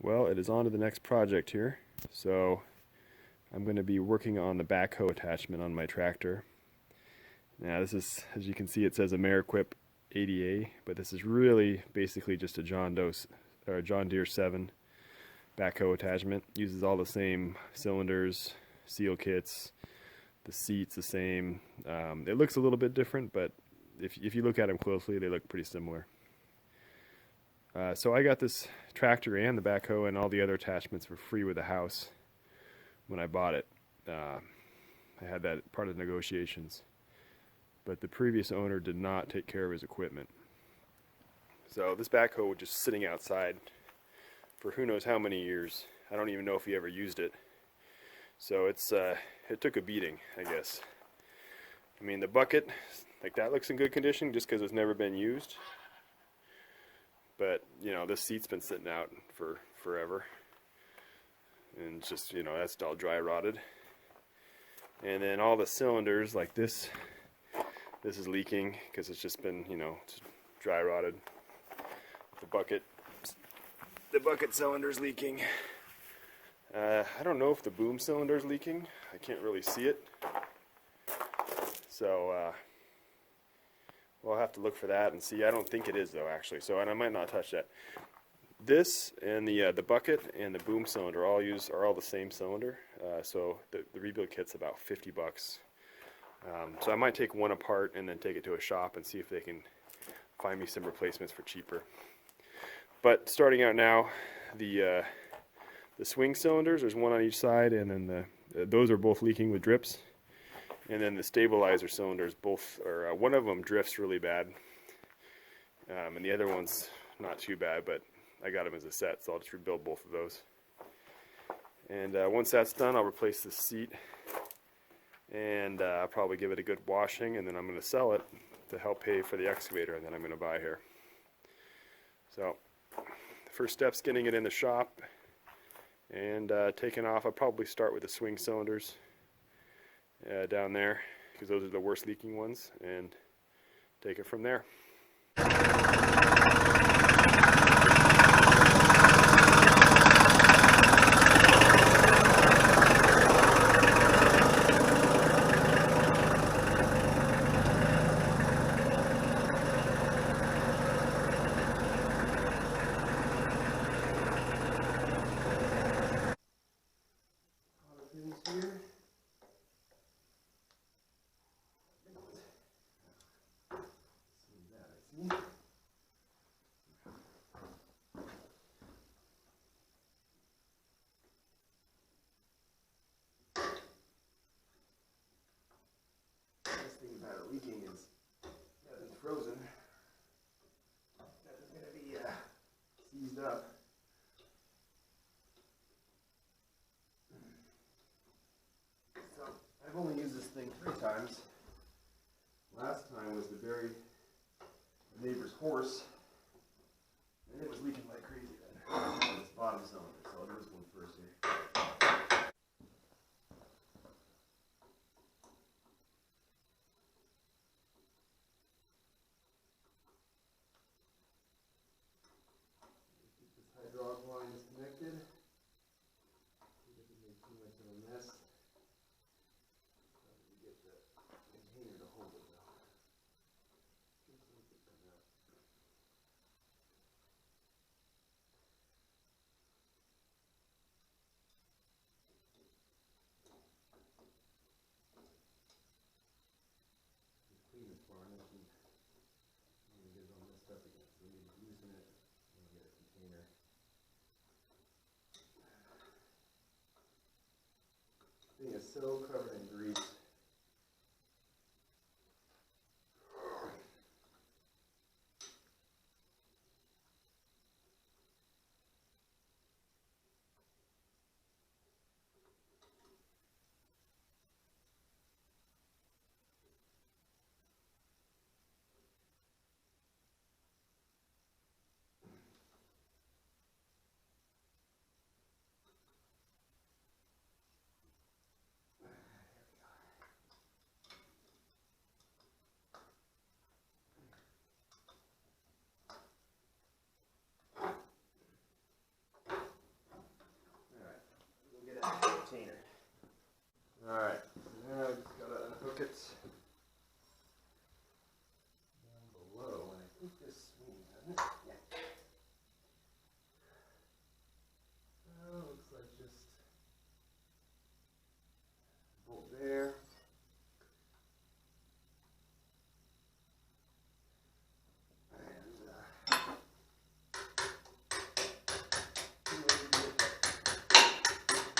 Well, it is on to the next project here. So I'm going to be working on the backhoe attachment on my tractor. Now this is, as you can see, it says Amerequip 80A, but this is really basically just a John Deere 7 backhoe attachment. Uses all the same cylinders, seal kits, the seat's the same. It looks a little bit different, but if you look at them closely, they look pretty similar. So I got this tractor and the backhoe and all the other attachments for free with the house when I bought it. I had that part of the negotiations. But the previous owner did not take care of his equipment. So this backhoe was just sitting outside for who knows how many years. I don't even know if he ever used it. So it took a beating, I guess. I mean, the bucket, like that looks in good condition just because it's never been used. But, you know, this seat's been sitting out for forever. And it's just, you know, that's all dry rotted. And then all the cylinders, like this is leaking because it's just been, you know, it's dry rotted. The bucket cylinder's leaking. I don't know if the boom cylinder's leaking. I can't really see it. So, we'll have to look for that and see. I don't think it is though, actually. So, and I might not touch that. This and the bucket and the boom cylinder are all the same cylinder. So the rebuild kit's about $50. So I might take one apart and then take it to a shop and see if they can find me some replacements for cheaper. But starting out now, the swing cylinders, there's one on each side, and then those are both leaking with drips. And then the stabilizer cylinders, one of them drifts really bad, and the other one's not too bad, but I got them as a set, so I'll just rebuild both of those. And once that's done, I'll replace the seat, and I'll probably give it a good washing, and then I'm going to sell it to help pay for the excavator that I'm going to buy here. So the first step's getting it in the shop and taking off. I'll probably start with the swing cylinders down there because those are the worst leaking ones, and take it from there. Leaking is that it's frozen. That is going to be seized up. So I've only used this thing 3 times. Last time was to bury the neighbor's horse, and it was leaking like crazy then. On this bottom cylinder, so I'll do this one first here. Hydraulic line is connected. See if it doesn't make too much of a mess. How did we get the container to hold it though? Just so we can come out. Just clean this varnish and it gets all messed up again. So we need to loosen it and get a container. Thing is so covered in grease. Alright, now I just gotta unhook it down below, and I think this swings, doesn't it? Yeah. So, looks like just bolt there.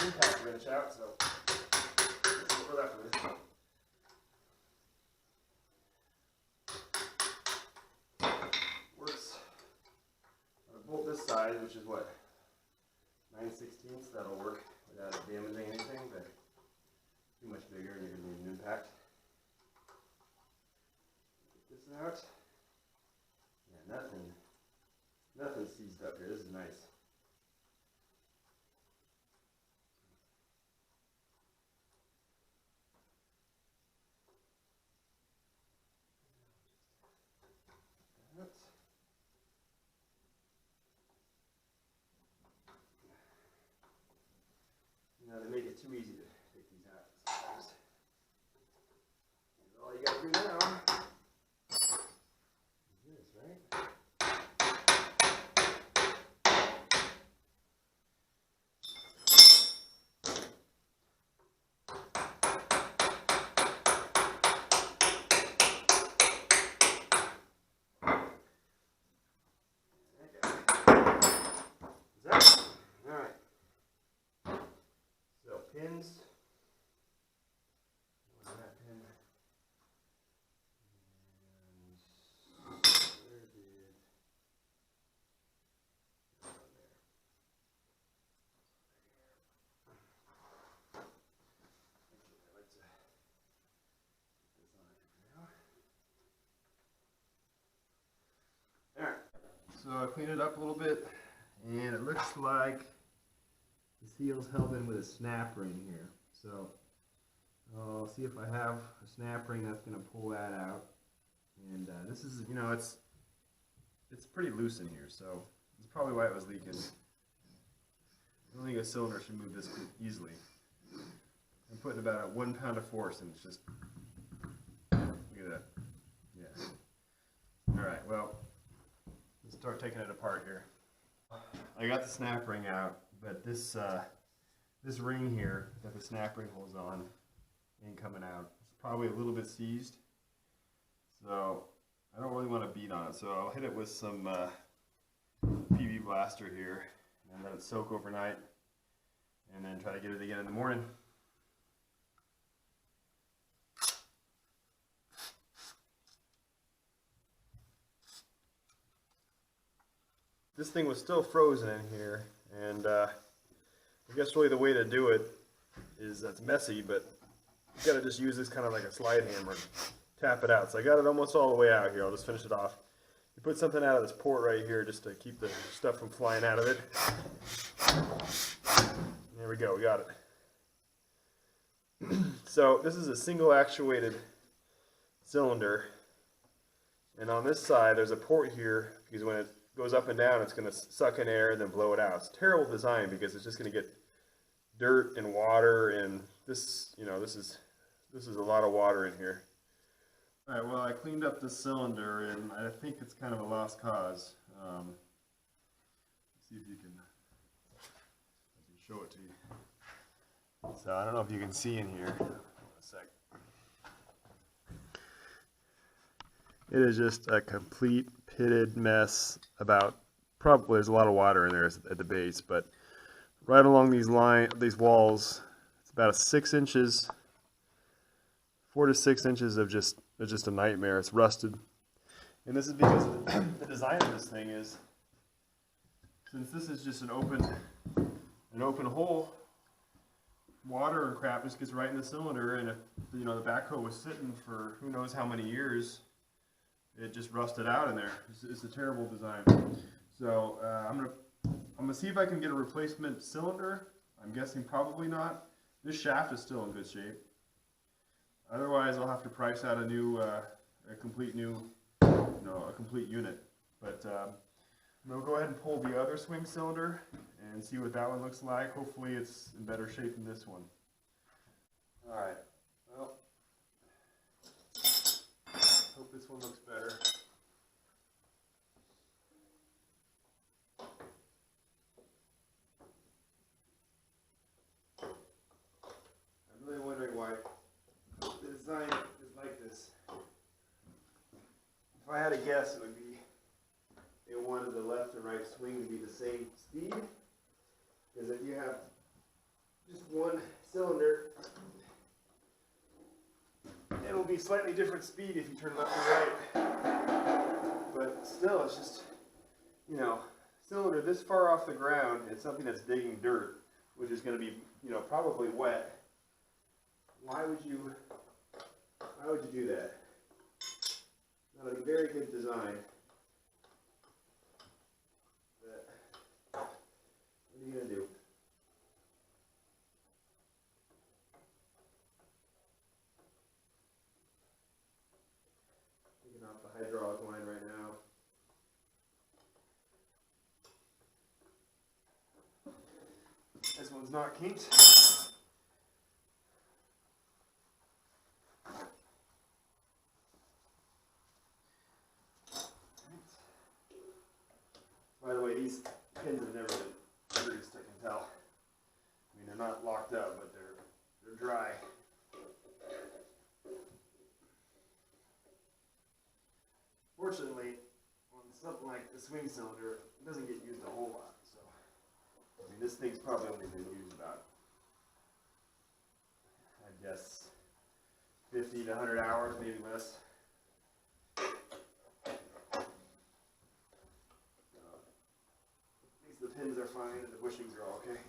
Impact wrench out, so that's what we're left with. Works on a bolt this size, which is what, 9/16, that'll work without damaging anything, but too much bigger and you're going to need an impact. Get this out. Yeah, nothing seized up here. This is nice. You know, they make it too easy to take these out sometimes. And all you gotta do now is this, right? Pins. Where's that pin? And where did there? Actually, I like to put this on here for now. Alright, so I cleaned it up a little bit, and it looks like the seal's held in with a snap ring here. So I'll see if I have a snap ring that's going to pull that out. And this is, you know, it's pretty loose in here, so that's probably why it was leaking. I don't think a cylinder should move this easily. I'm putting about 1 pound of force, and it's just, look at that. Yeah. All right, well, let's start taking it apart here. I got the snap ring out, but this this ring here that the snap ring holds on ain't coming out. It's probably a little bit seized, so I don't really want to beat on it. So I'll hit it with some PV Blaster here and let it soak overnight, and then try to get it again in the morning. This thing was still frozen in here, and I guess really the way to do it is, that's messy, but you gotta just use this kind of like a slide hammer, tap it out. So I got it almost all the way out here. I'll just finish it off. You put something out of this port right here just to keep the stuff from flying out of it. There we go, we got it. So this is a single actuated cylinder, and on this side there's a port here because when it goes up and down it's going to suck in air and then blow it out. It's a terrible design because it's just going to get dirt and water, and this, you know, this is a lot of water in here. All right, well, I cleaned up the cylinder and I think it's kind of a lost cause. Let's see if I can show it to you. So I don't know if you can see in here. Hold on a sec. It is just a complete pitted mess. Probably there's a lot of water in there at the base, but right along these walls, it's about 6 inches, 4 to 6 inches of just a nightmare. It's rusted, and this is because the design of this thing is, since this is just an open hole, water and crap just gets right in the cylinder, and if the backhoe was sitting for who knows how many years, it just rusted out in there. It's a terrible design. So I'm gonna see if I can get a replacement cylinder. I'm guessing probably not. This shaft is still in good shape. Otherwise, I'll have to price out a complete unit. But I'm gonna go ahead and pull the other swing cylinder and see what that one looks like. Hopefully, it's in better shape than this one. Alright, well, hope this one looks better. I'm really wondering why the design is like this. If I had a guess, it would be they wanted the left and right swing to be the same speed. Because if you have just one cylinder, it'll be slightly different speed if you turn left and right. But still, it's just, you know, cylinder this far off the ground, it's something that's digging dirt, which is going to be, you know, probably wet. Why would you do that? Not a very good design. But what are you going to do? Taking off the hydraulic line right now. This one's not kinked. By the way, these pins have never been greased, I can tell. I mean, they're not locked up, but they're dry. Fortunately, on something like the swing cylinder, it doesn't get used a whole lot. So, I mean, this thing's probably only been used about, I guess, 50 to 100 hours, maybe less. The pins are fine and the bushings are all okay.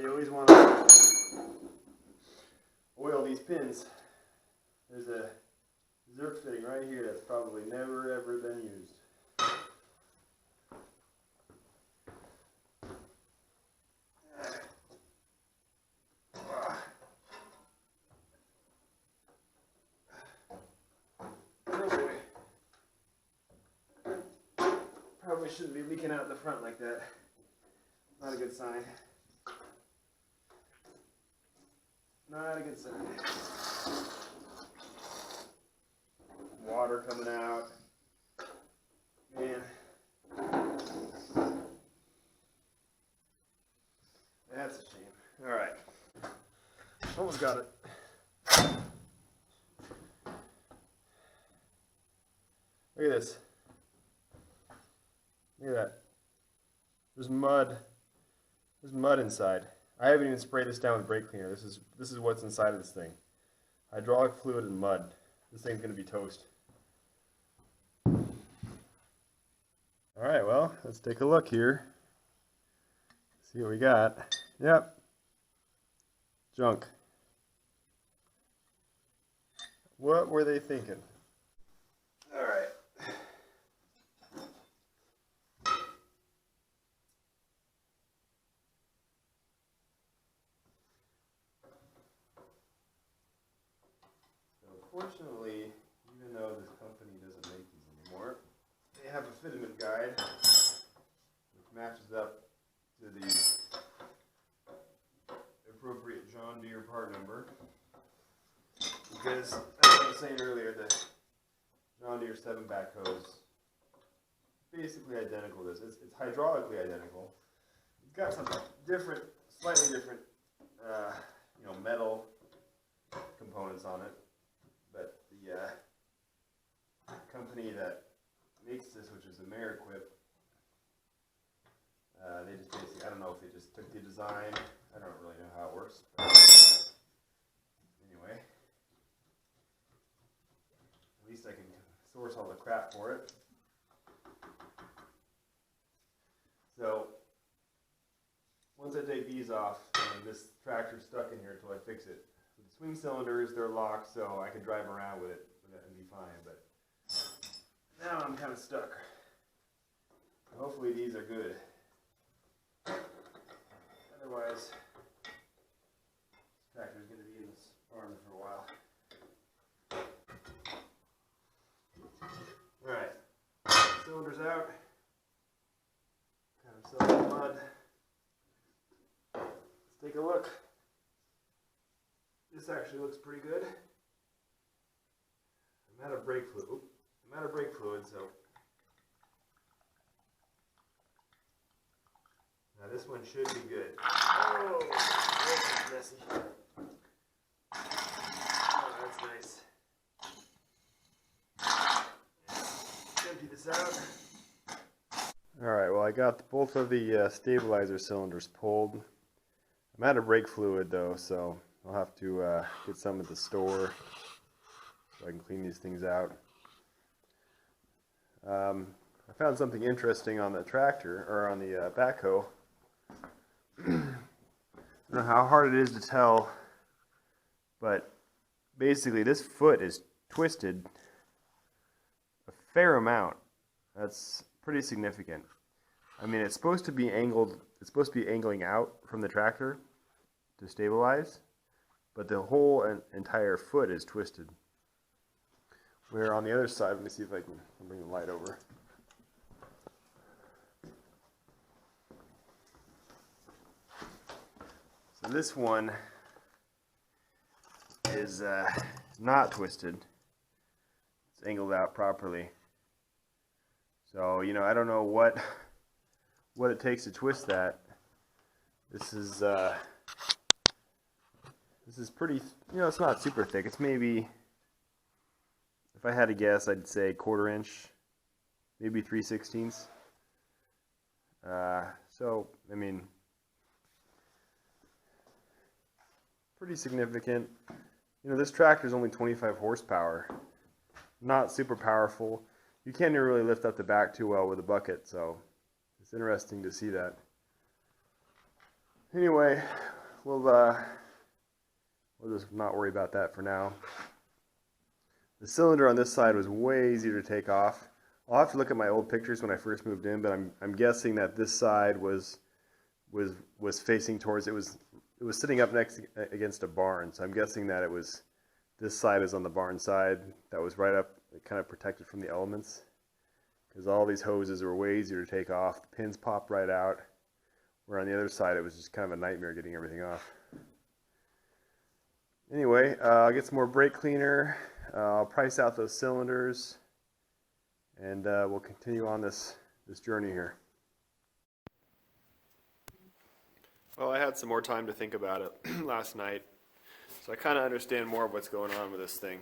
You always want to oil these pins. There's a zerk fitting right here that's probably never ever been used. Probably shouldn't be leaking out the front like that. Not a good sign. Not a good sign. Water coming out. Man. That's a shame. Alright. Almost got it. Look at this. Look at that. There's mud. There's mud inside. I haven't even sprayed this down with brake cleaner. This is what's inside of this thing. Hydraulic fluid and mud. This thing's gonna be toast. Alright, well, let's take a look here. See what we got. Yep. Junk. What were they thinking? Alright. Fortunately, even though this company doesn't make these anymore, they have a fitment guide which matches up to the appropriate John Deere part number. Because, as I was saying earlier, the John Deere 7 backhoe is basically identical to this. It's hydraulically identical. It's got some different, slightly different, metal components on it. But the company that makes this, which is Amerequip, they just basically, I don't know if they just took the design, I don't really know how it works. But anyway, at least I can source all the crap for it. So once I take these off, this tractor's stuck in here until I fix it. So the swing cylinders, they're locked, so I can drive around with it and be fine. But now I'm kind of stuck. Hopefully these are good. Otherwise, this tractor's going to be in this barn for a while. Alright, cylinders out. Kind of silly mud. Let's take a look. This actually looks pretty good. I'm out of brake fluid. I'm out of brake fluid, so now this one should be good. Oh, that's messy. Oh, that's nice. Empty this out. Alright, well I got both of the stabilizer cylinders pulled. I'm out of brake fluid though, so I'll have to get some at the store so I can clean these things out. I found something interesting on the tractor, or on the backhoe. I don't know how hard it is to tell, but basically this foot is twisted a fair amount. That's pretty significant. I mean, it's supposed to be angled, it's supposed to be angling out from the tractor to stabilize, but the whole entire foot is twisted. Where on the other side, let me see if I can bring the light over. So this one is not twisted. It's angled out properly. So, you know, I don't know what it takes to twist that. This is pretty, you know, it's not super thick. It's maybe, if I had to guess, I'd say 1/4 inch, maybe 3/16. So, I mean, pretty significant. You know, this tractor is only 25 horsepower, not super powerful. You can't even really lift up the back too well with a bucket, so it's interesting to see that. Anyway, we'll just not worry about that for now. The cylinder on this side was way easier to take off. I'll have to look at my old pictures when I first moved in, but I'm guessing that this side was facing towards, it was sitting up next against a barn, so I'm guessing that this side is on the barn side. That was right up, kind of protected from the elements, because all these hoses were way easier to take off. The pins popped right out, where on the other side it was just kind of a nightmare getting everything off. Anyway, I'll get some more brake cleaner. I'll price out those cylinders, and we'll continue on this journey here. Well, I had some more time to think about it last night, so I kind of understand more of what's going on with this thing.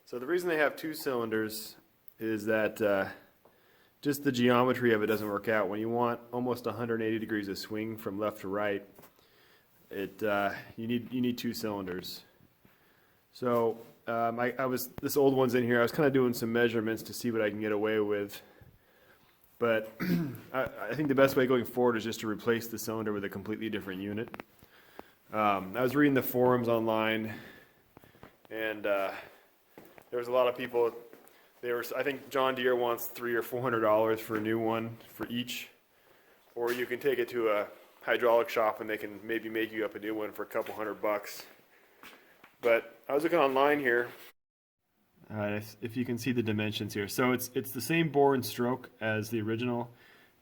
So the reason they have 2 cylinders is that just the geometry of it doesn't work out. When you want almost 180 degrees of swing from left to right, you need 2 cylinders. So this old one's in here. I was kind of doing some measurements to see what I can get away with. But I think the best way going forward is just to replace the cylinder with a completely different unit. I was reading the forums online, and there was a lot of people. I think John Deere wants $300 or $400 for a new one for each, or you can take it to a hydraulic shop and they can maybe make you up a new one for a couple $100. But I was looking online here. If you can see the dimensions here, so it's the same bore and stroke as the original.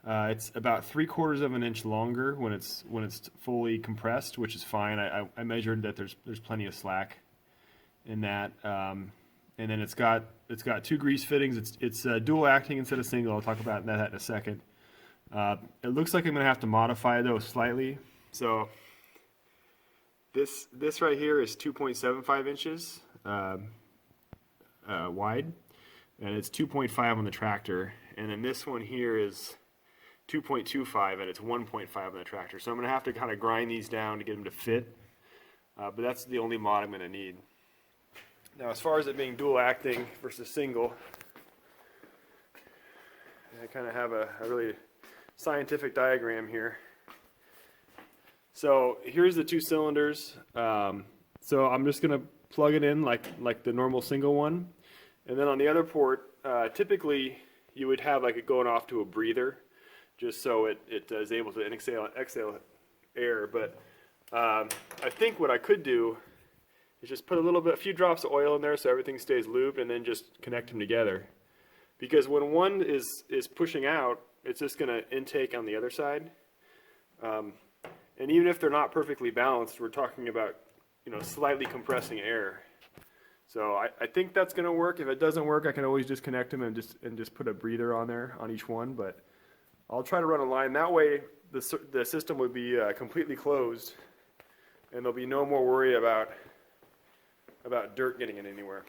It's about 3/4 of an inch longer when it's fully compressed, which is fine. I measured that there's plenty of slack in that, and then it's got 2 grease fittings. It's dual acting instead of single. I'll talk about that in a second. It looks like I'm going to have to modify those slightly. So this right here is 2.75 inches. Wide, and it's 2.5 on the tractor, and then this one here is 2.25 and it's 1.5 on the tractor. So I'm going to have to kind of grind these down to get them to fit, but that's the only mod I'm going to need. Now, as far as it being dual acting versus single, I kind of have a really scientific diagram here. So here's the two cylinders. So I'm just going to plug it in like the normal single one. And then on the other port, typically you would have like it going off to a breather, just so it is able to exhale air. But I think what I could do is just put a few drops of oil in there so everything stays lubed, and then just connect them together. Because when one is pushing out, it's just going to intake on the other side. And even if they're not perfectly balanced, we're talking about, you know, slightly compressing air. So I think that's going to work. If it doesn't work, I can always disconnect them and just put a breather on there on each one. But I'll try to run a line. That way the system would be completely closed, and there'll be no more worry about dirt getting in anywhere.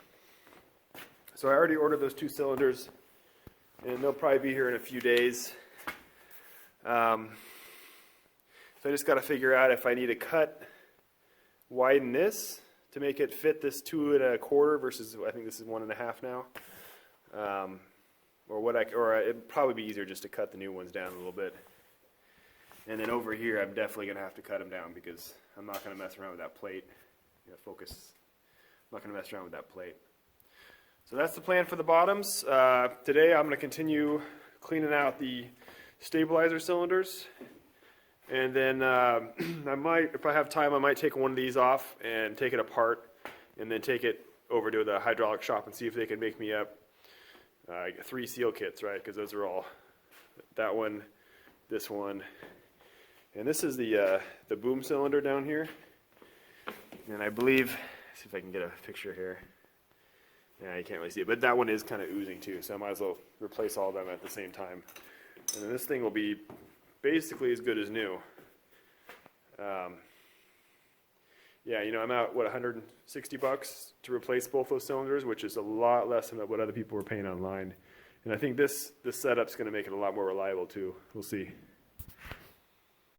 So I already ordered those two cylinders, and they'll probably be here in a few days. So I just got to figure out if I need to widen this to make it fit this 2 1/4 versus I think this is 1 1/2 now. Or it'd probably be easier just to cut the new ones down a little bit. And then over here, I'm definitely going to have to cut them down because I'm not going to mess around with that plate. Focus. I'm not going to mess around with that plate. So that's the plan for the bottoms. Today I'm going to continue cleaning out the stabilizer cylinders. And then I might, if I have time, I might take one of these off and take it apart, and then take it over to the hydraulic shop and see if they can make me up 3 seal kits, right? Because those are all, that one, this one, and this is the boom cylinder down here. And I believe, see if I can get a picture here. Yeah, you can't really see it, but that one is kind of oozing too, so I might as well replace all of them at the same time. And then this thing will be basically as good as new. Yeah, you know, I'm out, what, $160 to replace both those cylinders, which is a lot less than what other people were paying online. And I think this setup's going to make it a lot more reliable too. We'll see.